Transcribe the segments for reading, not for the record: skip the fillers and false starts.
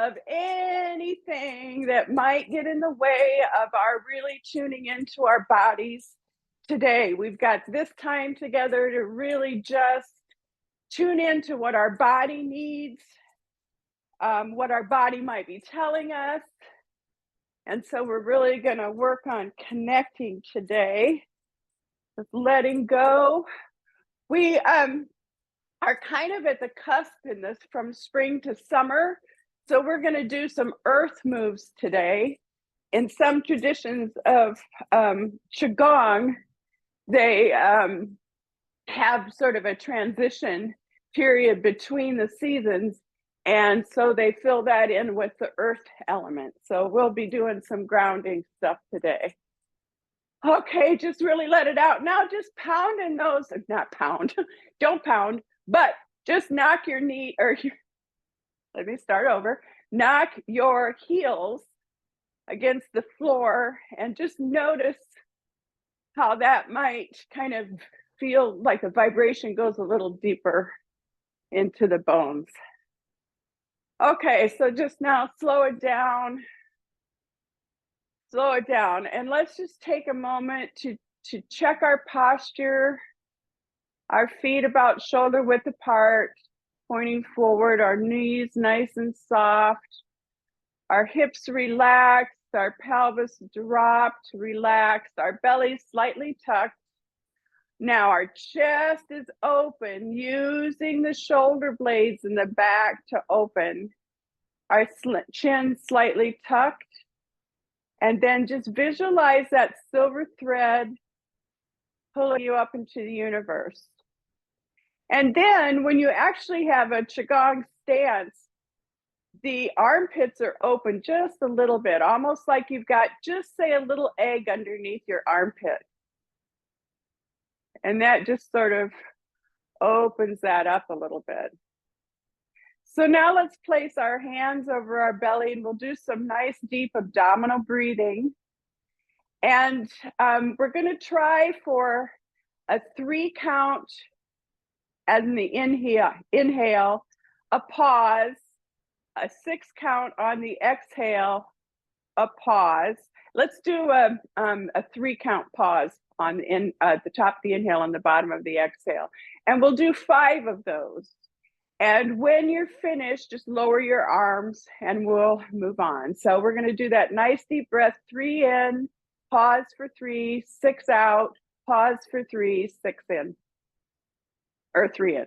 of anything that might get in the way of our really tuning into our bodies today. We've got this time together to really just tune into what our body needs, what our body might be telling us. And so we're really going to work on connecting today, just letting go. We are kind of at the cusp in this from spring to summer. So we're going to do some earth moves today. In some traditions of Qigong, they have sort of a transition period between the seasons. And so they fill that in with the earth element. So we'll be doing some grounding stuff today. Okay, just really let it out. Now just pound in those, not pound, don't pound, but just knock your knee, or let me start over. Knock your heels against the floor and just notice how that might kind of feel like the vibration goes a little deeper into the bones. Okay, so just now slow it down, and let's just take a moment to check our posture. Our feet about shoulder width apart, pointing forward, our knees nice and soft, our hips relaxed, our pelvis dropped, relaxed, our belly slightly tucked. Now our chest is open, using the shoulder blades in the back to open. Our chin slightly tucked. And then just visualize that silver thread pulling you up into the universe. And then when you actually have a Qigong stance, the armpits are open just a little bit, almost like you've got just say a little egg underneath your armpit. And that just sort of opens that up a little bit. So now let's place our hands over our belly and we'll do some nice deep abdominal breathing. And we're going to try for a 3 count as in the inhale, a pause, a 6 count on the exhale, a pause. Let's do a 3 count pause on the top of the inhale and the bottom of the exhale. And we'll do 5 of those. And when you're finished, just lower your arms and we'll move on. So we're going to do that nice deep breath, 3 in, pause for 3, 6 out, pause for 3, 6 in, or 3 in.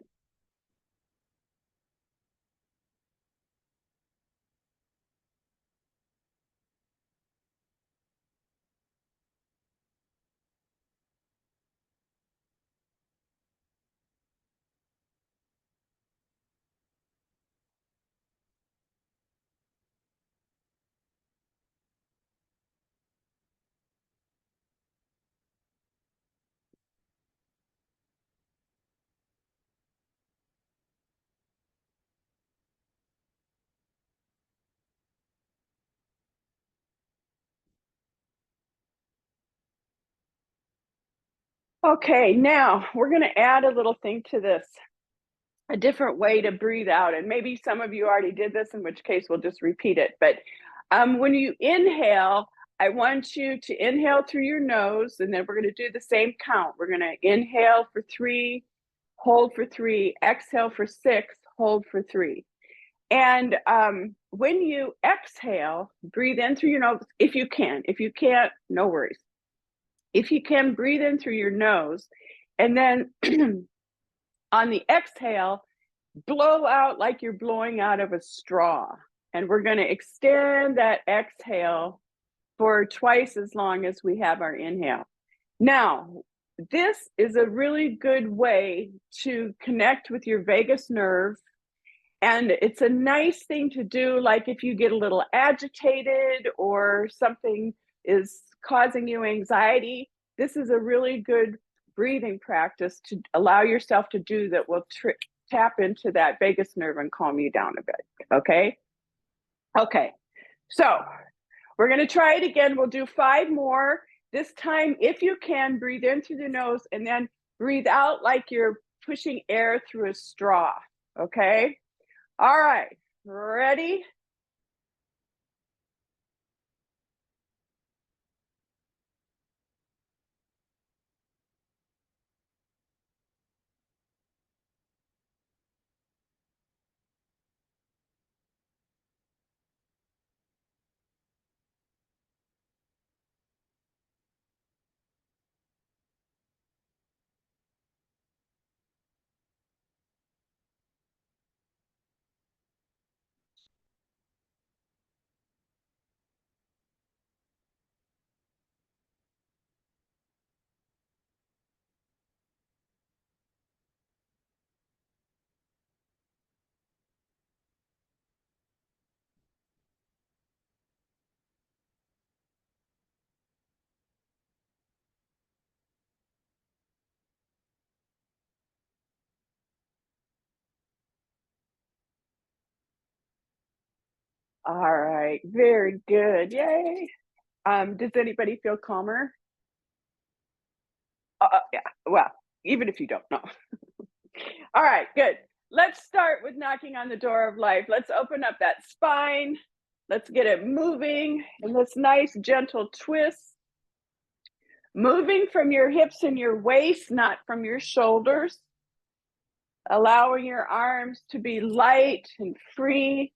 Okay, now we're going to add a little thing to this, a different way to breathe out. And maybe some of you already did this, in which case we'll just repeat it. But when you inhale, I want you to inhale through your nose, and then we're going to do the same count. We're going to inhale for 3, hold for 3, exhale for 6, hold for 3. And when you exhale, breathe in through your nose if you can. If you can't, no worries. If you can, breathe in through your nose, and then on the exhale, blow out like you're blowing out of a straw. And we're going to extend that exhale for twice as long as we have our inhale. Now, this is a really good way to connect with your vagus nerve. And it's a nice thing to do, like if you get a little agitated or something is causing you anxiety. This is a really good breathing practice to allow yourself to do that will tap into that vagus nerve and calm you down a bit, okay? Okay, so we're gonna try it again. We'll do 5 more. This time, if you can, breathe in through the nose and then breathe out like you're pushing air through a straw, okay? All right, ready? All right, very good. Yay. Does anybody feel calmer? Yeah, well, even if you don't know. All right, good. Let's start with knocking on the door of life. Let's open up that spine. Let's get it moving in this nice, gentle twist. Moving from your hips and your waist, not from your shoulders. Allowing your arms to be light and free.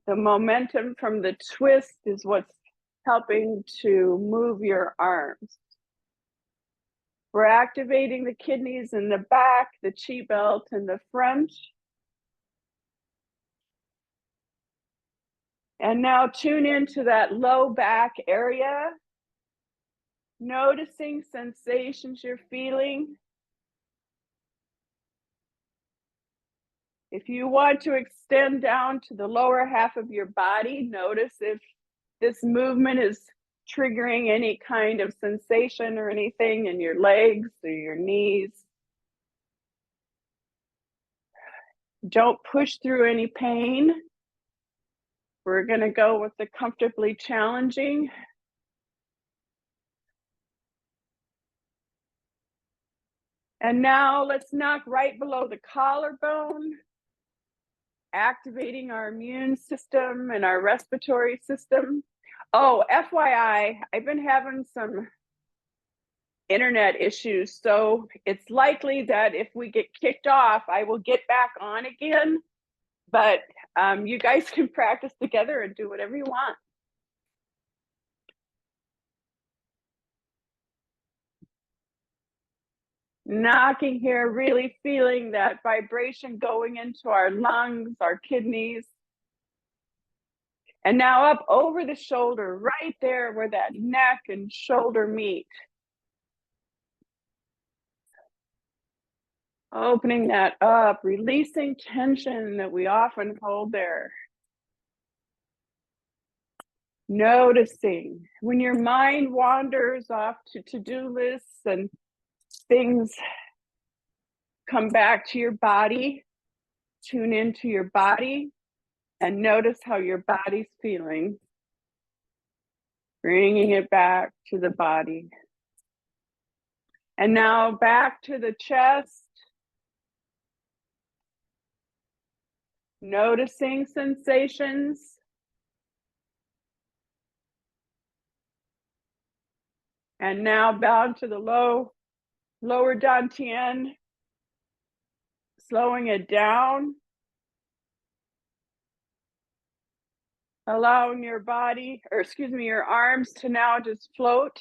The momentum from the twist is what's helping to move your arms. We're activating the kidneys in the back, the chi belt in the front. And now tune into that low back area, noticing sensations you're feeling. If you want to extend down to the lower half of your body, notice if this movement is triggering any kind of sensation or anything in your legs or your knees. Don't push through any pain. We're going to go with the comfortably challenging. And now let's knock right below the collarbone, activating our immune system and our respiratory system. Oh, FYI, I've been having some internet issues, so it's likely that if we get kicked off, I will get back on again. But you guys can practice together and do whatever you want. Knocking here, really feeling that vibration going into our lungs, our kidneys. And now up over the shoulder, right there where that neck and shoulder meet. Opening that up, releasing tension that we often hold there. Noticing when your mind wanders off to to-do lists and things come back to your body, tune into your body and notice how your body's feeling. Bringing it back to the body. And now back to the chest. Noticing sensations. And now bow to the lower dantian. Slowing it down. Allowing your body, or excuse me, your arms to now just float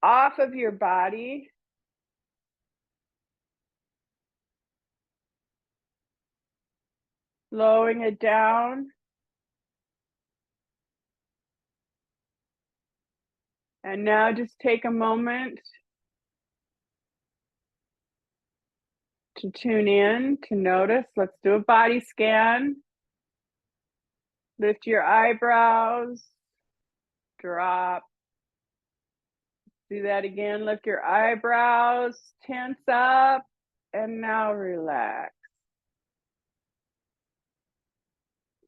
off of your body. Slowing it down. And now just take a moment to tune in, to notice. Let's do a body scan. Lift your eyebrows, drop. Do that again, lift your eyebrows, tense up, and now relax.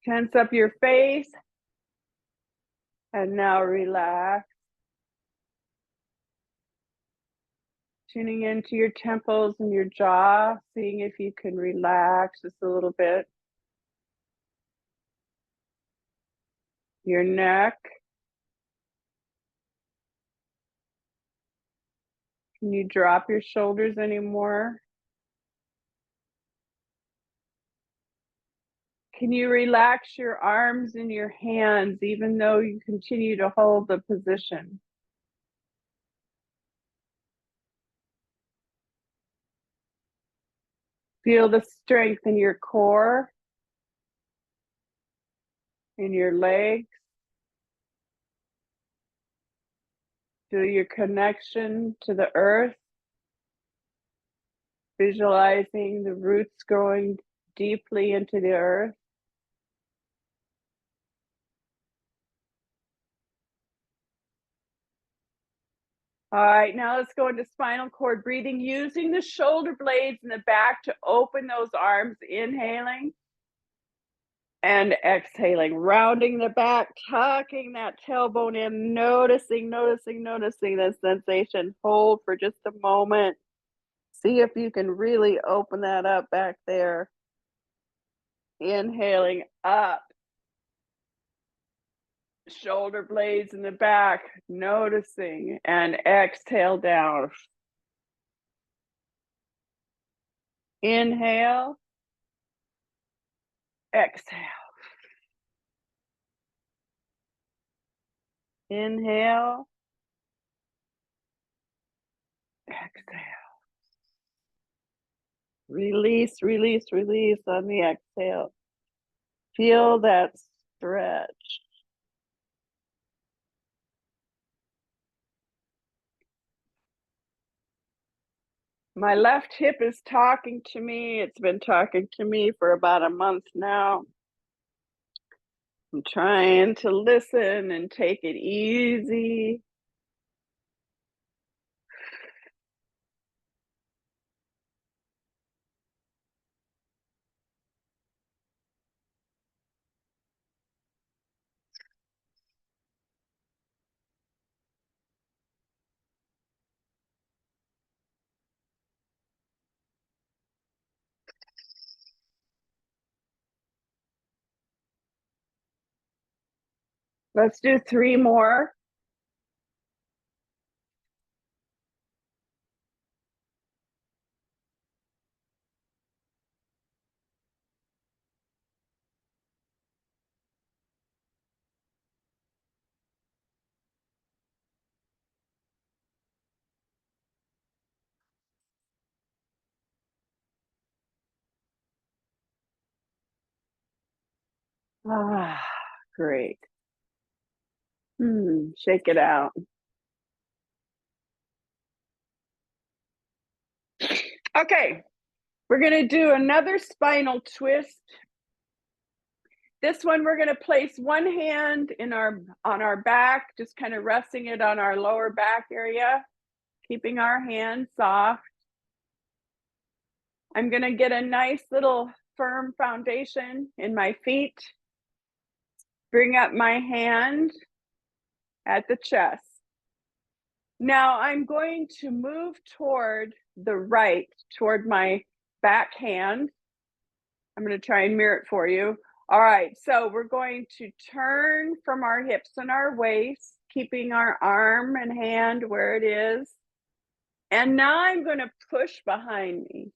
Tense up your face, and now relax. Tuning into your temples and your jaw, seeing if you can relax just a little bit. Your neck. Can you drop your shoulders anymore? Can you relax your arms and your hands even though you continue to hold the position? Feel the strength in your core, in your legs. Feel your connection to the earth. Visualizing the roots growing deeply into the earth. All right, now let's go into spinal cord breathing, using the shoulder blades in the back to open those arms, inhaling. And exhaling, rounding the back, tucking that tailbone in, noticing the sensation. Hold for just a moment. See if you can really open that up back there. Inhaling up. Shoulder blades in the back, noticing, and exhale down. Inhale. Exhale. Inhale. Exhale. Release, release, release on the exhale. Feel that stretch. My left hip is talking to me. It's been talking to me for about a month now. I'm trying to listen and take it easy. Let's do 3 more. Ah, great. Shake it out. Okay, we're going to do another spinal twist. This one, we're going to place one hand on our back, just kind of resting it on our lower back area, keeping our hands soft. I'm going to get a nice little firm foundation in my feet. Bring up my hand at the chest. Now I'm going to move toward the right, toward my back hand. I'm going to try and mirror it for you. All right, so we're going to turn from our hips and our waist, keeping our arm and hand where it is. And now I'm going to push behind me.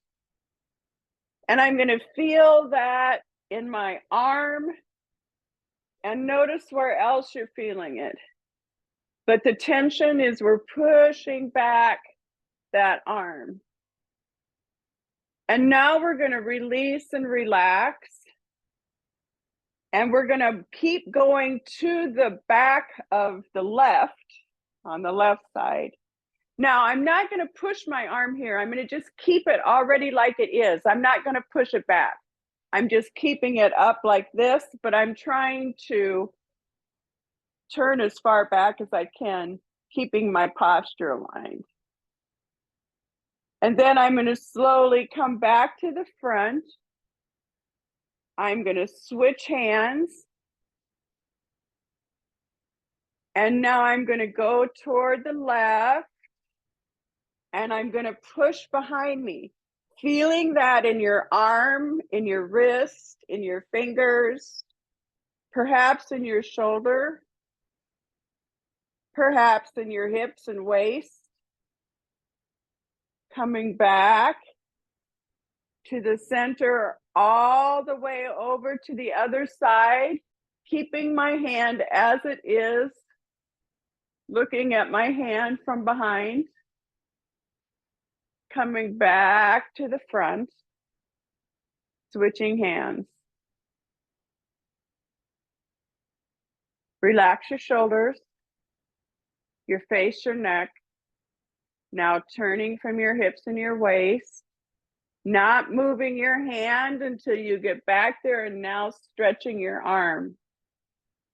And I'm going to feel that in my arm. And notice where else you're feeling it. But the tension is we're pushing back that arm. And now we're going to release and relax. And we're going to keep going to the back of the left, on the left side. Now, I'm not going to push my arm here. I'm going to just keep it already like it is. I'm not going to push it back. I'm just keeping it up like this, but I'm trying to turn as far back as I can, keeping my posture aligned. And then I'm going to slowly come back to the front. I'm going to switch hands. And now I'm going to go toward the left. And I'm going to push behind me, feeling that in your arm, in your wrist, in your fingers, perhaps in your shoulder, perhaps in your hips and waist. Coming back to the center, all the way over to the other side, keeping my hand as it is, looking at my hand from behind, coming back to the front, switching hands. Relax your shoulders, your face, your neck. Now turning from your hips and your waist, not moving your hand until you get back there, and now stretching your arm.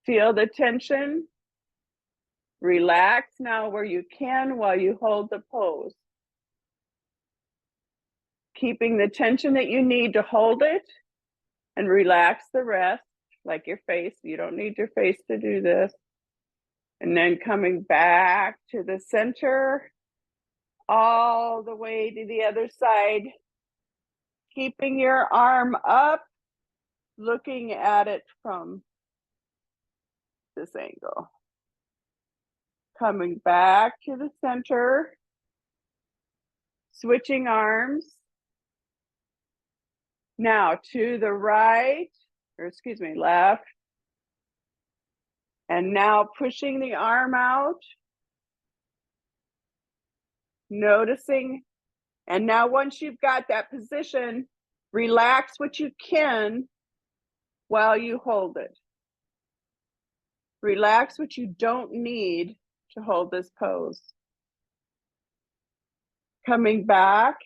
Feel the tension. Relax now where you can while you hold the pose. Keeping the tension that you need to hold it, and relax the rest. like your face. You don't need your face to do this. And then coming back to the center, all the way to the other side, keeping your arm up, looking at it from this angle. Coming back to the center, switching arms. Now to the right, or excuse me, left. And now pushing the arm out, noticing. And now once you've got that position, relax what you can while you hold it. Relax what you don't need to hold this pose. Coming back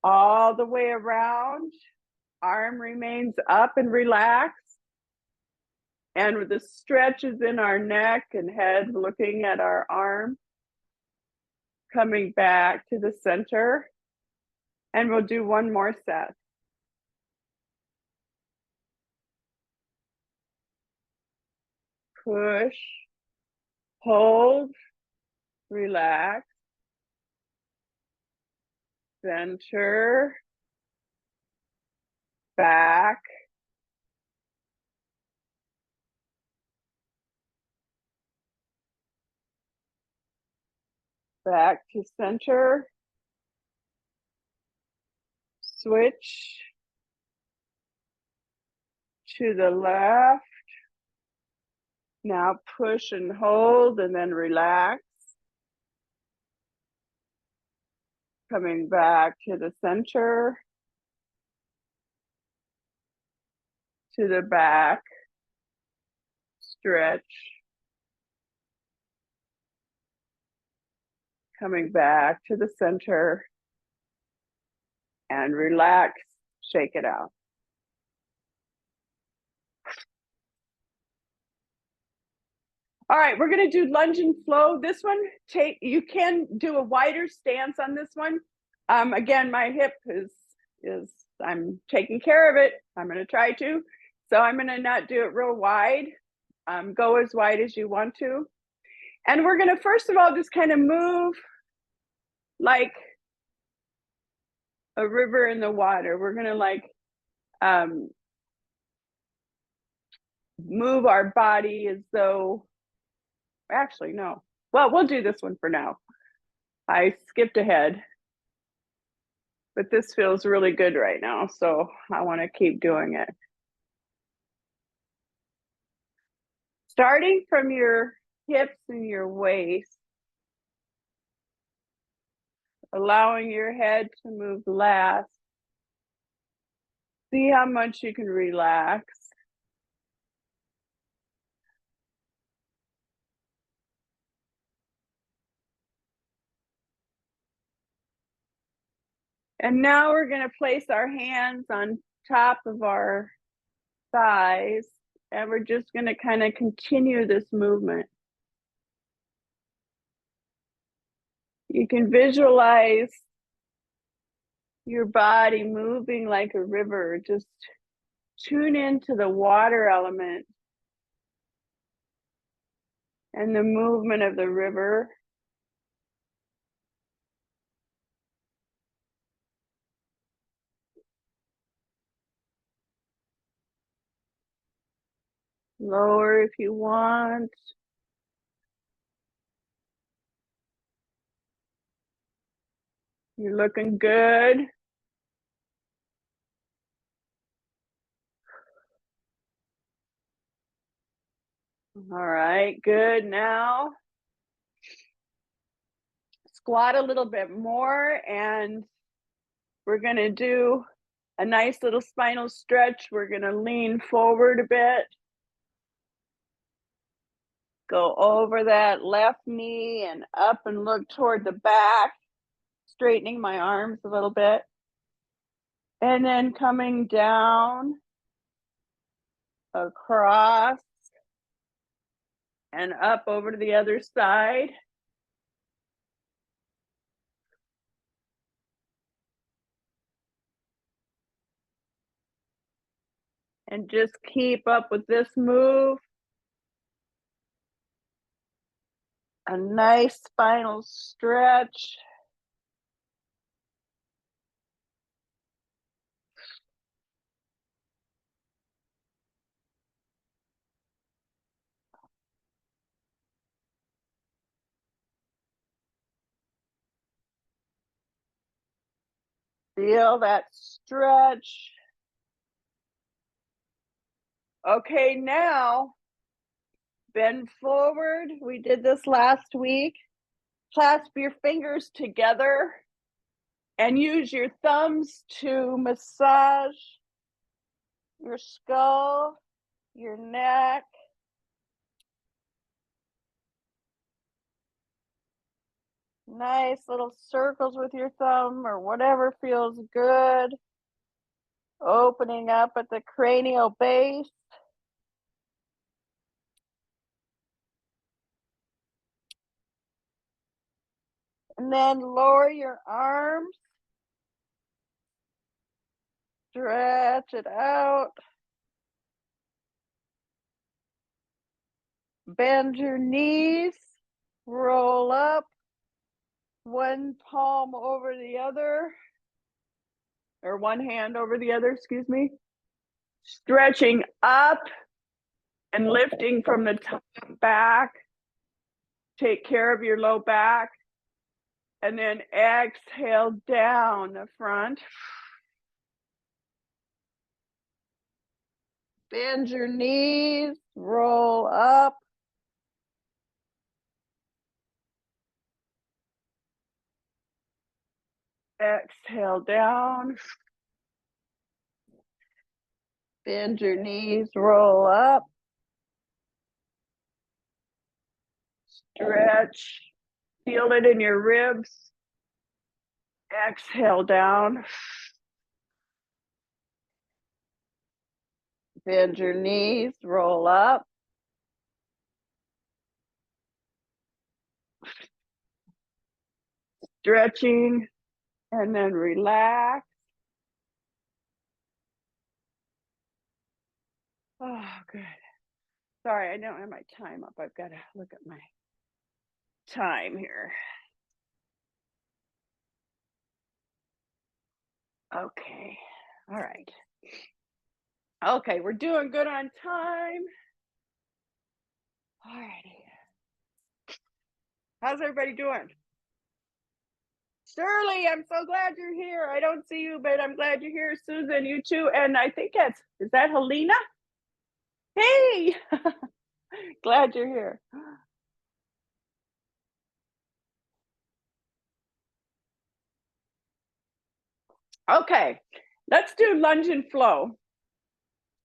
all the way around, arm remains up and relaxed. And with the stretches in our neck and head, looking at our arm. Coming back to the center. And we'll do one more set. Push, hold, relax, center, back, back to center, switch to the left. Now push and hold and then relax. Coming back to the center, to the back, stretch. Coming back to the center and relax, shake it out. All right, we're gonna do lunge and flow. This one, you can do a wider stance on this one. Again, my hip is I'm taking care of it. I'm gonna try to. So I'm gonna not do it real wide. Go as wide as you want to. And we're gonna, first of all, just kind of move like a river in the water. We're gonna like move our body as though, actually, no. Well, we'll do this one for now. I skipped ahead, but this feels really good right now, so I want to keep doing it. Starting from your hips and your waist, allowing your head to move last. See how much you can relax. And now we're going to place our hands on top of our thighs, and we're just going to kind of continue this movement. You can visualize your body moving like a river. Just tune into the water element and the movement of the river. Lower if you want. You're looking good. All right, good. Now squat a little bit more, and we're going to do a nice little spinal stretch. We're going to lean forward a bit. Go over that left knee and up and look toward the back, straightening my arms a little bit. And then coming down, across, and up over to the other side. And just keep up with this move. A nice spinal stretch. Feel that stretch. Okay, now bend forward. We did this last week. Clasp your fingers together and use your thumbs to massage your skull, your neck. Nice little circles with your thumb or whatever feels good. Opening up at the cranial base. And then lower your arms. Stretch it out. Bend your knees. Roll up. One palm over the other. Or one hand over the other, excuse me. Stretching up and lifting from the top back. Take care of your low back. And then exhale down the front. Bend your knees, roll up. Exhale down. Bend your knees, roll up. Stretch. Feel it in your ribs. Exhale down. Bend your knees, roll up. Stretching, and then relax. Oh, good. Sorry, I don't have my time up. I've got to look at my time here. Okay. All right. Okay, we're doing good on time. All righty. How's everybody doing? Shirley, I'm so glad you're here. I don't see you, but I'm glad you're here. Susan, you too. And I think is that Helena? Hey, glad you're here. Okay, let's do lunge and flow.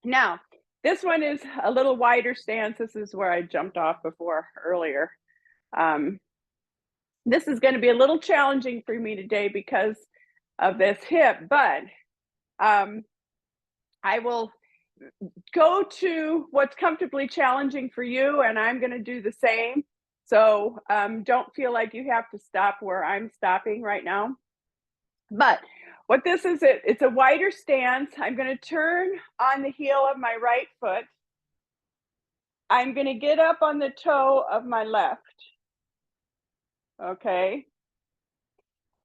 Now, this one is a little wider stance. This is where I jumped off before earlier. This is going to be a little challenging for me today because of this hip, but I will go to what's comfortably challenging for you, and I'm going to do the same. So don't feel like you have to stop where I'm stopping right now. But what this is, it's a wider stance. I'm going to turn on the heel of my right foot. I'm going to get up on the toe of my left. Okay.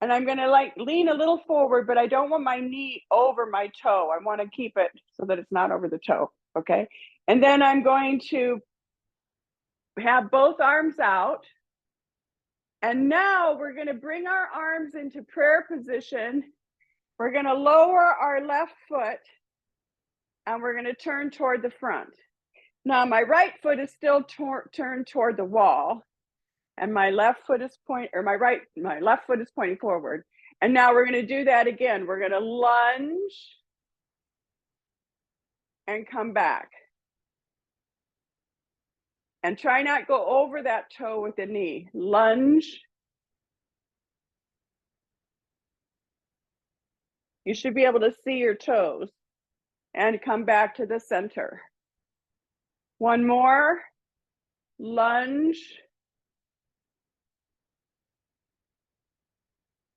And I'm going to like lean a little forward, but I don't want my knee over my toe. I want to keep it so that it's not over the toe. Okay. And then I'm going to have both arms out. And now we're going to bring our arms into prayer position. We're going to lower our left foot and we're going to turn toward the front. Now my right foot is still turned toward the wall, and my left foot is my left foot is pointing forward. And now we're going to do that again. We're going to lunge and come back. And try not go over that toe with the knee. Lunge. You should be able to see your toes. And come back to the center. One more. Lunge.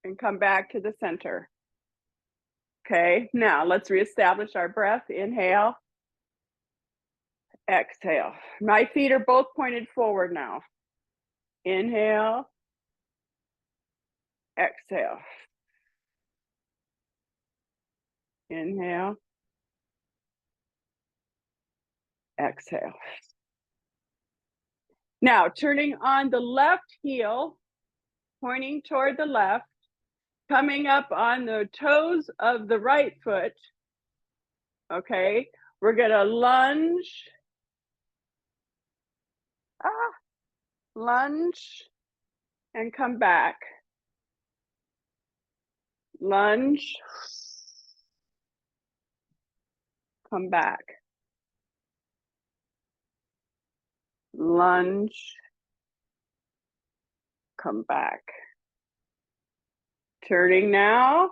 And come back to the center. Okay, now let's reestablish our breath. Inhale. exhale. My feet are both pointed forward now. Inhale, exhale. Inhale, exhale. Now, turning on the left heel, pointing toward the left, coming up on the toes of the right foot. Okay, we're gonna lunge, lunge, and come back. Lunge, come back. Lunge, come back. Turning now.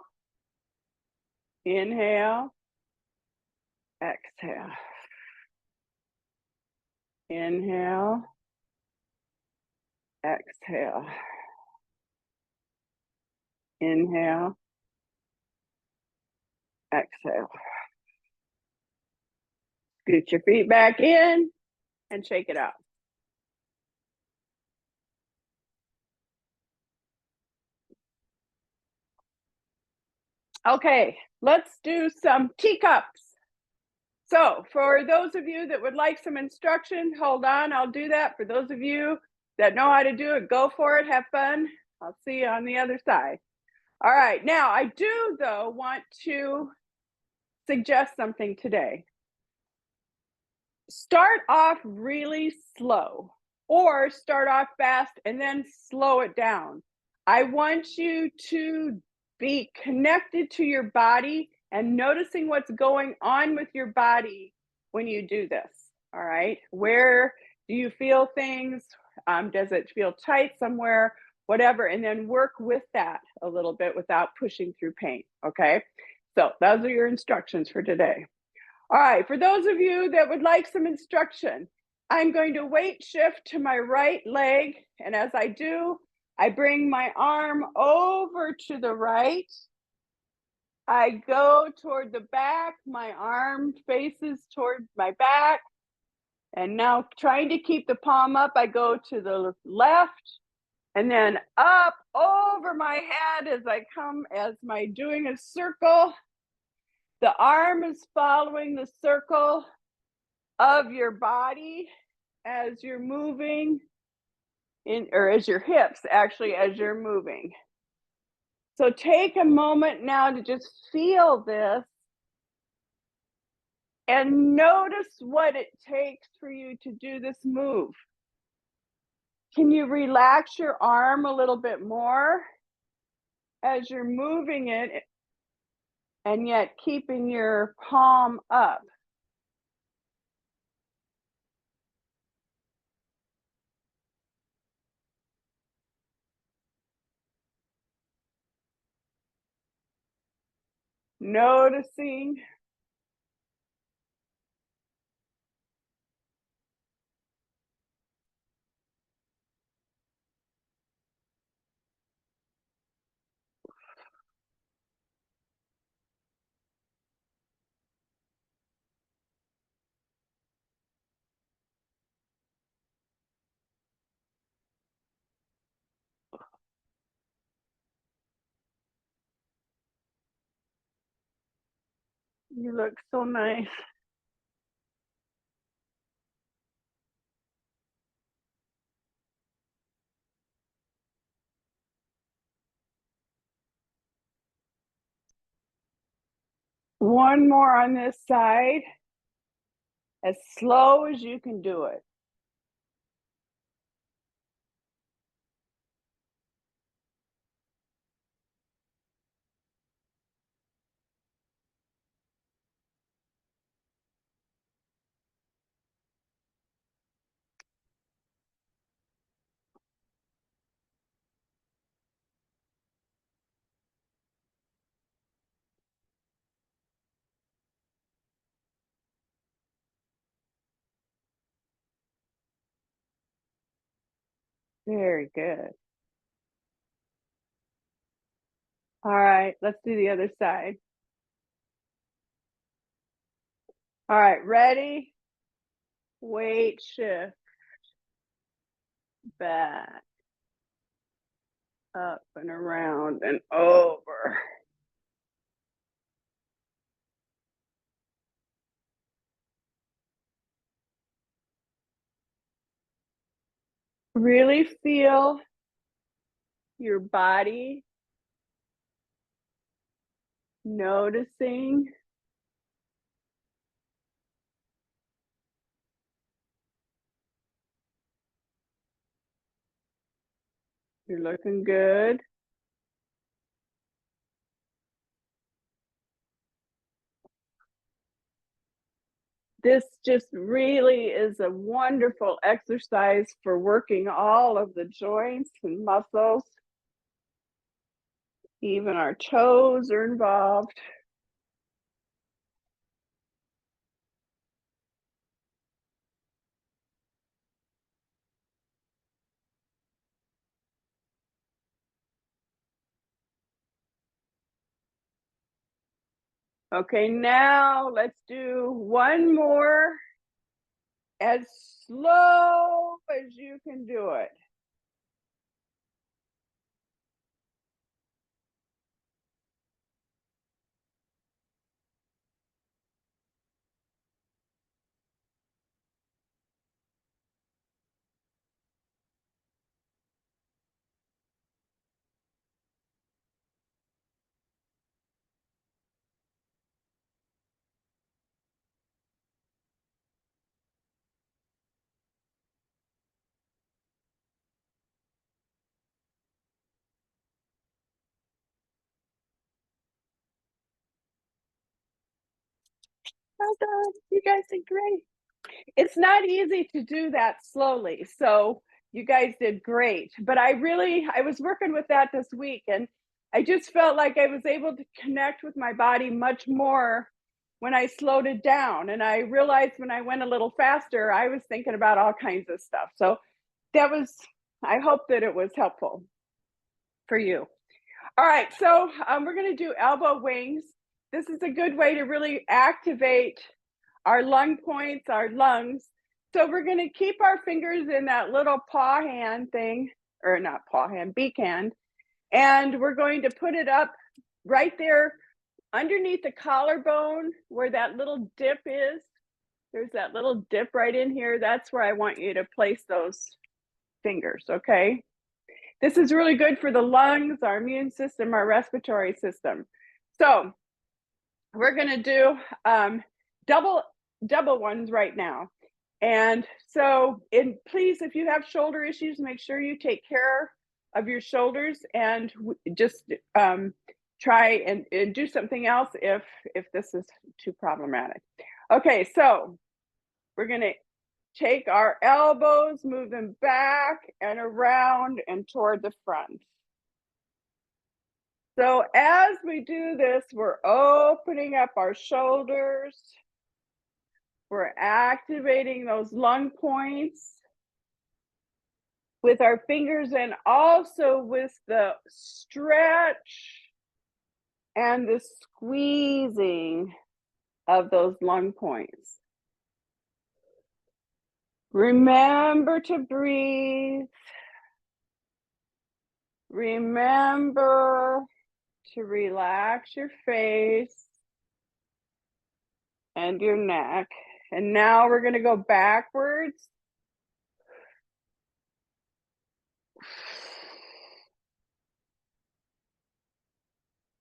Inhale, exhale. Inhale, exhale. Inhale, exhale. Scoot your feet back in and shake it out. Okay, let's do some teacups. So for those of you that would like some instruction, hold on, I'll do that. For those of you that know how to do it, go for it, have fun. I'll see you on the other side. All right, now I do though want to suggest something today. Start off really slow or start off fast and then slow it down. I want you to be connected to your body and noticing what's going on with your body when you do this. All right. Where do you feel things? Does it feel tight somewhere? Whatever. And then work with that a little bit without pushing through pain. Okay. So those are your instructions for today. All right. For those of you that would like some instruction, I'm going to weight shift to my right leg. And as I do, I bring my arm over to the right. I go toward the back. My arm faces toward my back. And now trying to keep the palm up, I go to the left and then up over my head as I come, as my doing a circle. The arm is following the circle of your body as you're moving in, or as your hips actually as you're moving. So take a moment now to just feel this and notice what it takes for you to do this move. Can you relax your arm a little bit more as you're moving it and yet keeping your palm up? Noticing. You look so nice. One more on this side, as slow as you can do it. Very good. All right, let's do the other side. All right, ready? weight shift, back, up and around and over. Really feel your body noticing you're looking good. This just really is a wonderful exercise for working all of the joints and muscles. Even our toes are involved. Okay, now let's do one more as slow as you can do it. Well done. You guys did great. It's not easy to do that slowly. So you guys did great. But I was working with that this week and I just felt like I was able to connect with my body much more when I slowed it down. And I realized when I went a little faster, I was thinking about all kinds of stuff. So I hope that it was helpful for you. All right, so we're going to do elbow wings. This is a good way to really activate our lung points, our lungs. So we're going to keep our fingers in that little paw hand thing, or not paw hand, beak hand, and we're going to put it up right there underneath the collarbone where that little dip is. There's that little dip right in here. That's where I want you to place those fingers, okay? This is really good for the lungs, our immune system, our respiratory system. So we're going to do double ones right now. And so please, if you have shoulder issues, make sure you take care of your shoulders and just try and do something else if this is too problematic. Okay, so we're going to take our elbows, move them back and around and toward the front. So as we do this, we're opening up our shoulders. We're activating those lung points with our fingers and also with the stretch and the squeezing of those lung points. Remember to breathe. Remember to relax your face and your neck. And now we're going to go backwards.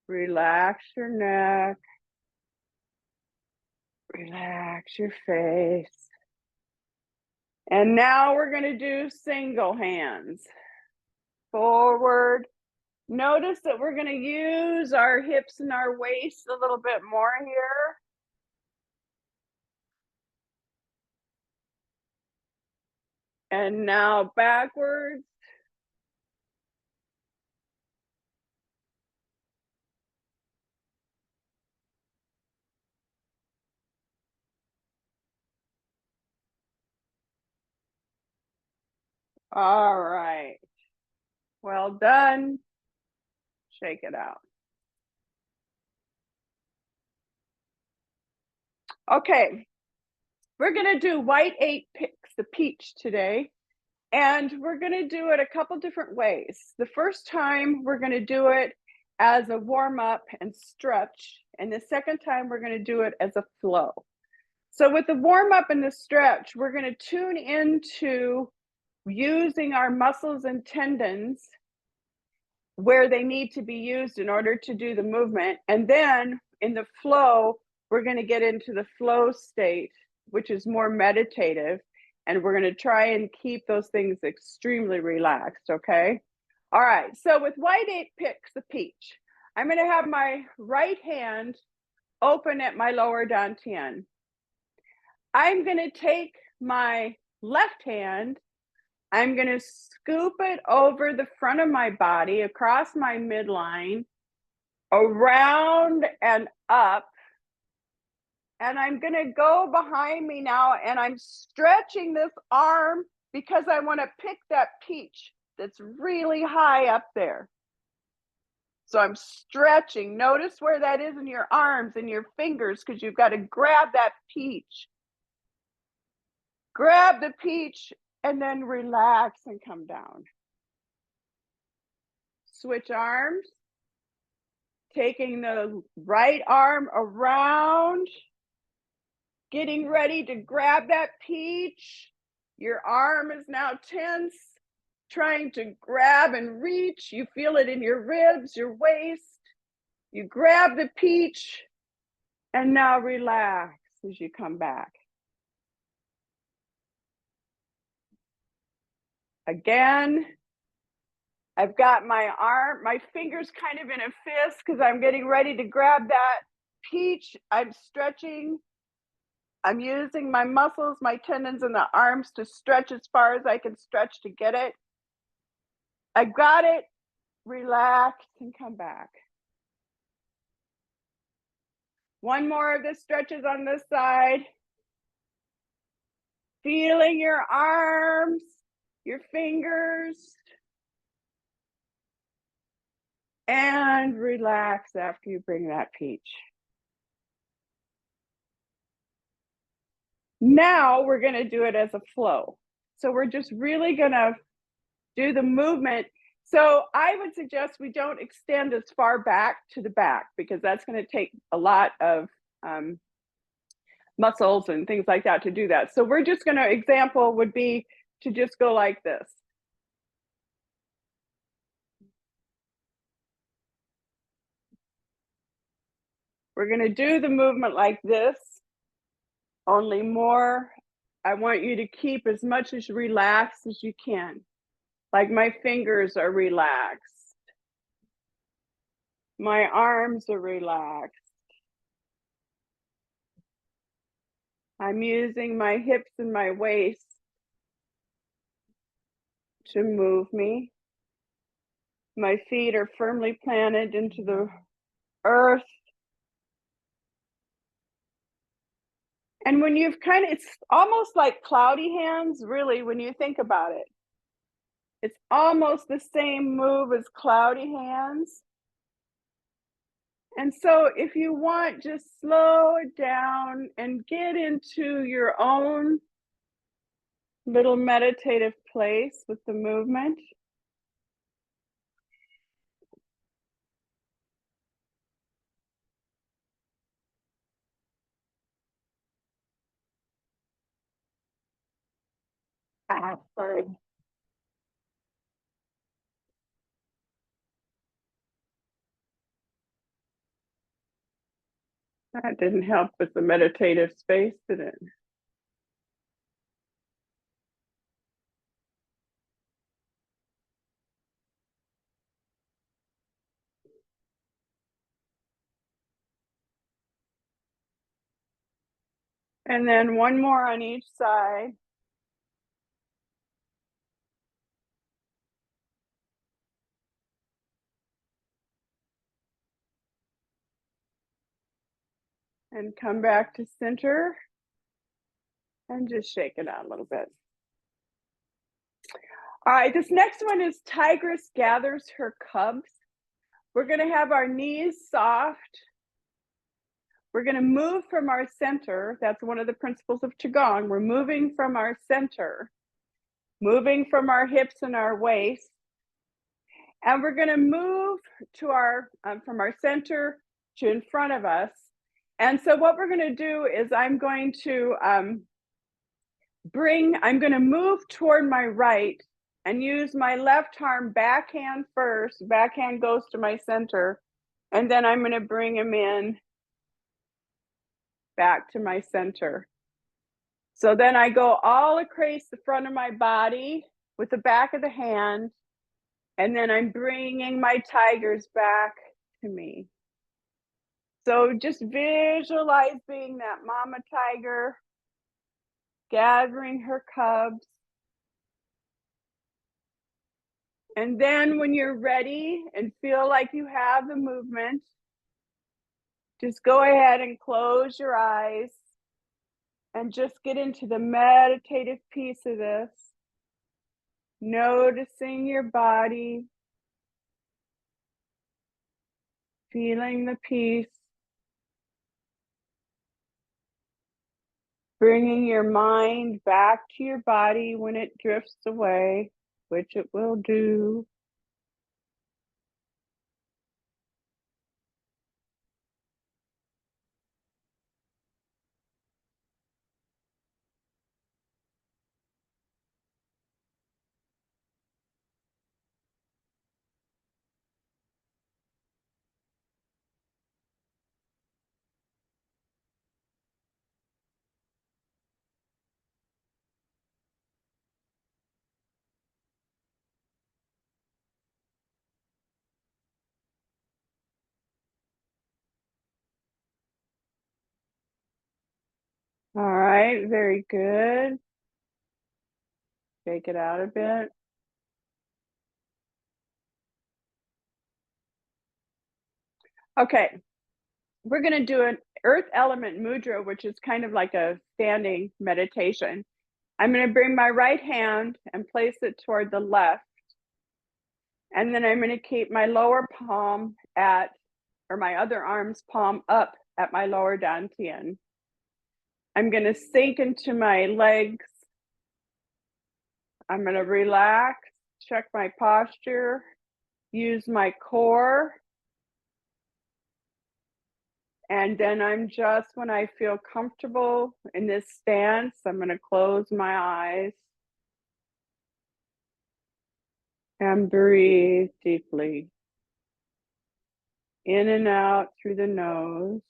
Relax your neck. Relax your face. And now we're going to do single hands. Forward. Notice that we're going to use our hips and our waist a little bit more here. And now backwards. All right. Well done. Shake it out. Okay. We're gonna do white 8 picks the peach today, and we're gonna do it a couple different ways. The first time we're gonna do it as a warm up and stretch, and the second time we're gonna do it as a flow. So with the warm up and the stretch, we're gonna tune into using our muscles and tendons where they need to be used in order to do the movement. And then in the flow, we're going to get into the flow state, which is more meditative. And we're going to try and keep those things extremely relaxed. Okay. All right. So with white 8 picks the peach, I'm going to have my right hand open at my lower dantian. I'm going to take my left hand, I'm going to scoop it over the front of my body, across my midline, around and up. And I'm going to go behind me now, and I'm stretching this arm because I want to pick that peach that's really high up there. So I'm stretching. Notice where that is in your arms and your fingers, because you've got to grab that peach. Grab the peach and then relax and come down. Switch arms. Taking the right arm around. Getting ready to grab that peach. Your arm is now tense. Trying to grab and reach. You feel it in your ribs, your waist. You grab the peach. And now relax as you come back. Again, I've got my arm, my fingers kind of in a fist because I'm getting ready to grab that peach. I'm stretching. I'm using my muscles, my tendons, and the arms to stretch as far as I can stretch to get it. I got it. Relax and come back. One more of the stretches on this side. Feeling your arms, your fingers. And relax after you bring that peach. Now we're going to do it as a flow. So we're just really going to do the movement. So I would suggest we don't extend as far back to the back, because that's going to take a lot of muscles and things like that to do that. So we're just going to, example would be to just go like this. We're going to do the movement like this, only more. I want you to keep as much as relaxed as you can. Like my fingers are relaxed. My arms are relaxed. I'm using my hips and my waist to move me. My feet are firmly planted into the earth. And when you've it's almost like cloudy hands, really, when you think about it. It's almost the same move as cloudy hands. And so if you want, just slow it down and get into your own little meditative place with the movement. Sorry. That didn't help with the meditative space, did it? And then one more on each side. And come back to center. And just shake it out a little bit. All right, this next one is Tigress gathers her cubs. We're going to have our knees soft. We're going to move from our center. That's one of the principles of Qigong. We're moving from our center, moving from our hips and our waist. And we're going to move to our from our center to in front of us. And so what we're going to do is I'm going to move toward my right and use my left arm backhand first. Backhand goes to my center. And then I'm going to bring him in back to my center. So then I go all across the front of my body with the back of the hand. And then I'm bringing my tigers back to me. So just visualize being that mama tiger, gathering her cubs. And then when you're ready and feel like you have the movement, just go ahead and close your eyes and just get into the meditative piece of this. Noticing your body, feeling the peace, bringing your mind back to your body when it drifts away, which it will do. All right, very good. Shake it out a bit. Okay, we're going to do an earth element mudra, which is kind of like a standing meditation. I'm going to bring my right hand and place it toward the left. And then I'm going to keep my lower palm my other arm's palm up at my lower dantian. I'm going to sink into my legs. I'm going to relax, check my posture, use my core. And then when I feel comfortable in this stance, I'm going to close my eyes and breathe deeply. In and out through the nose.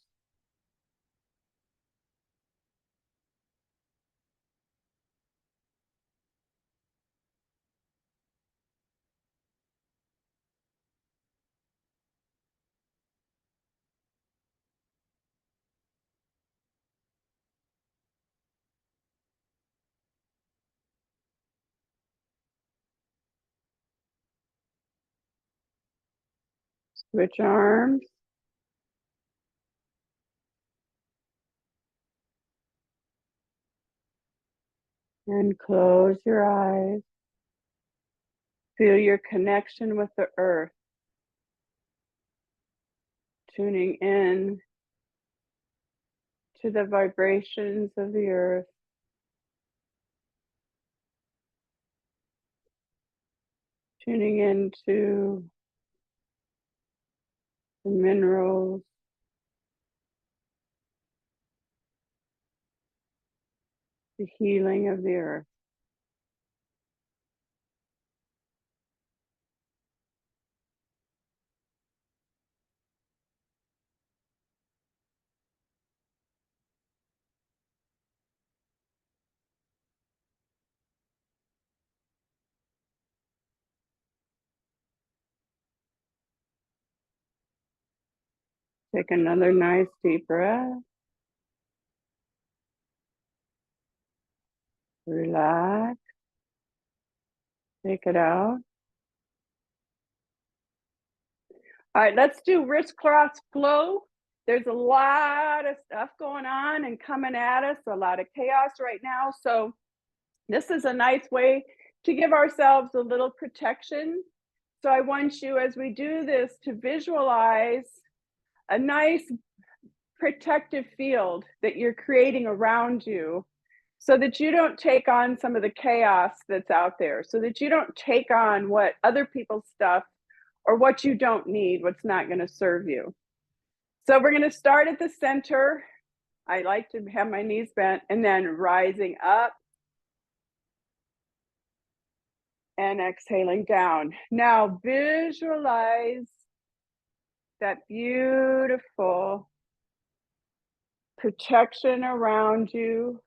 Switch arms. And close your eyes. Feel your connection with the earth. Tuning in to the vibrations of the earth. Tuning into the minerals. The healing of the earth. Take another nice deep breath. Relax. Take it out. All right, let's do wrist-cross flow. There's a lot of stuff going on and coming at us, a lot of chaos right now. So this is a nice way to give ourselves a little protection. So I want you, as we do this, to visualize a nice protective field that you're creating around you so that you don't take on some of the chaos that's out there, so that you don't take on what other people's stuff or what you don't need, what's not going to serve you. So we're going to start at the center. I like to have my knees bent and then rising up and exhaling down. Now visualize that beautiful protection around you,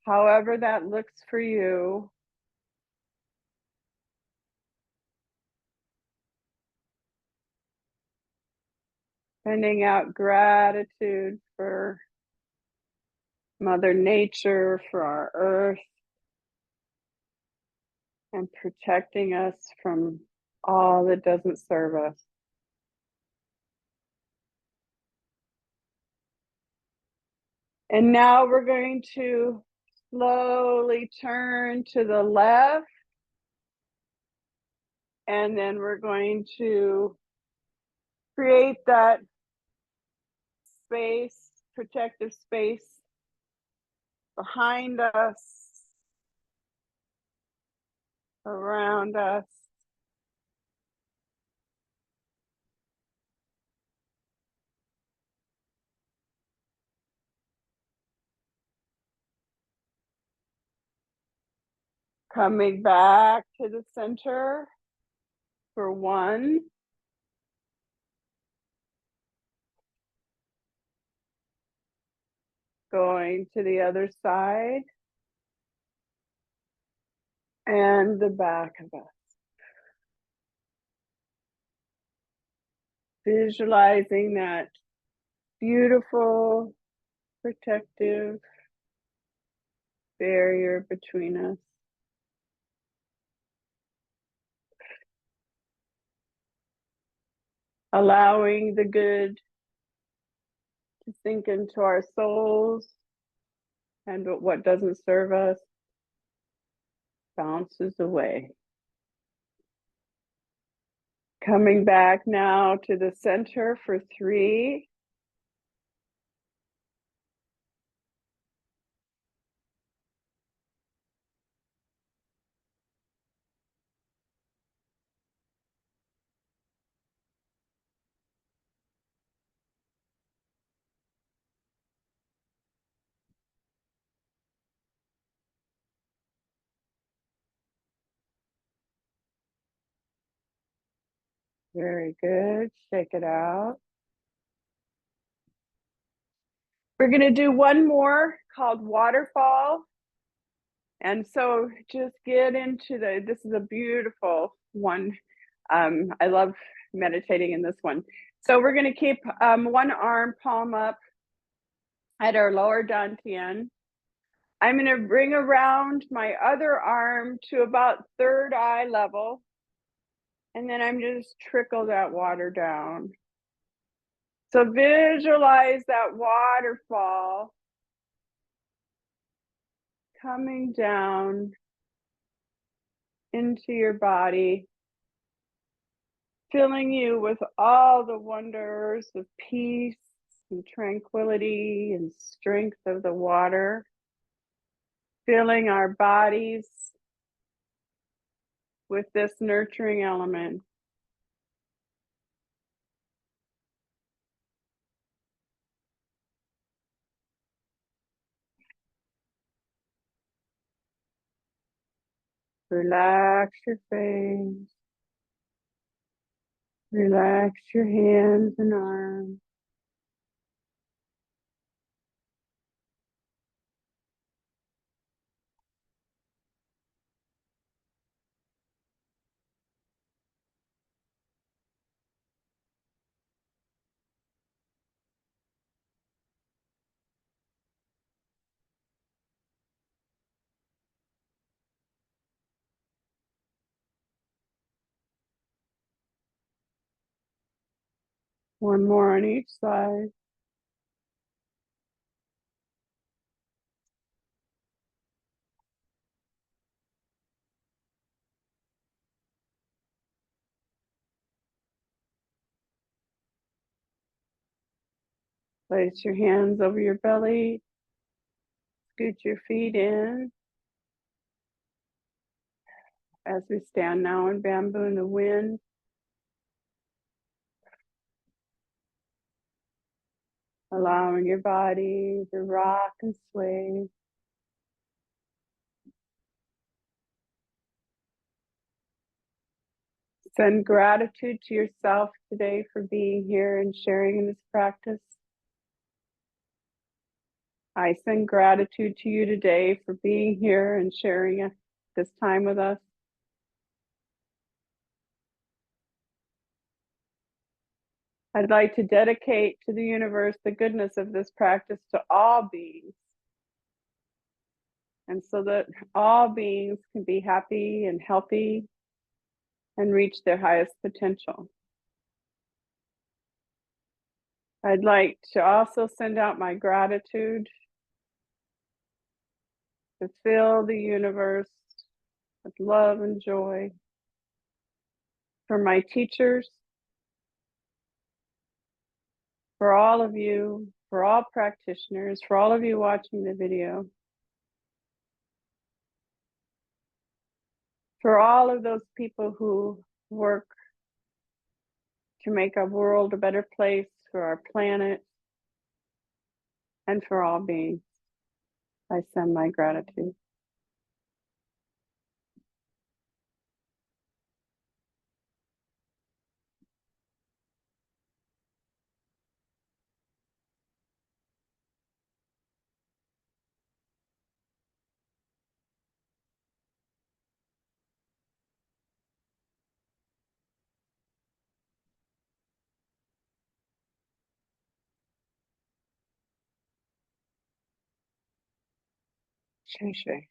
however that looks for you. Sending out gratitude for Mother Nature, for our earth, and protecting us from all that doesn't serve us. And now we're going to slowly turn to the left, and then we're going to create that space, protective space behind us, around us. Coming back to the center for 1. Going to the other side and the back of us. Visualizing that beautiful protective barrier between us. Allowing the good to sink into our souls, and what doesn't serve us bounces away. Coming back now to the center for 3. Very good. Shake it out. We're going to do one more called Waterfall. And so just get into this is a beautiful one. I love meditating in this one. So we're going to keep one arm palm up at our lower dantian. I'm going to bring around my other arm to about third eye level. And then I'm just trickle that water down. So visualize that waterfall coming down into your body, filling you with all the wonders of peace and tranquility and strength of the water, filling our bodies with this nurturing element. Relax your face. Relax your hands and arms. One more on each side. Place your hands over your belly. Scoot your feet in as we stand now in bamboo in the wind. Allowing your body to rock and sway. Send gratitude to yourself today for being here and sharing in this practice. I send gratitude to you today for being here and sharing this time with us. I'd like to dedicate to the universe the goodness of this practice to all beings, and so that all beings can be happy and healthy and reach their highest potential. I'd like to also send out my gratitude to fill the universe with love and joy for my teachers, for all of you, for all practitioners, for all of you watching the video, for all of those people who work to make our world a better place, for our planet, and for all beings. I send my gratitude. Shay.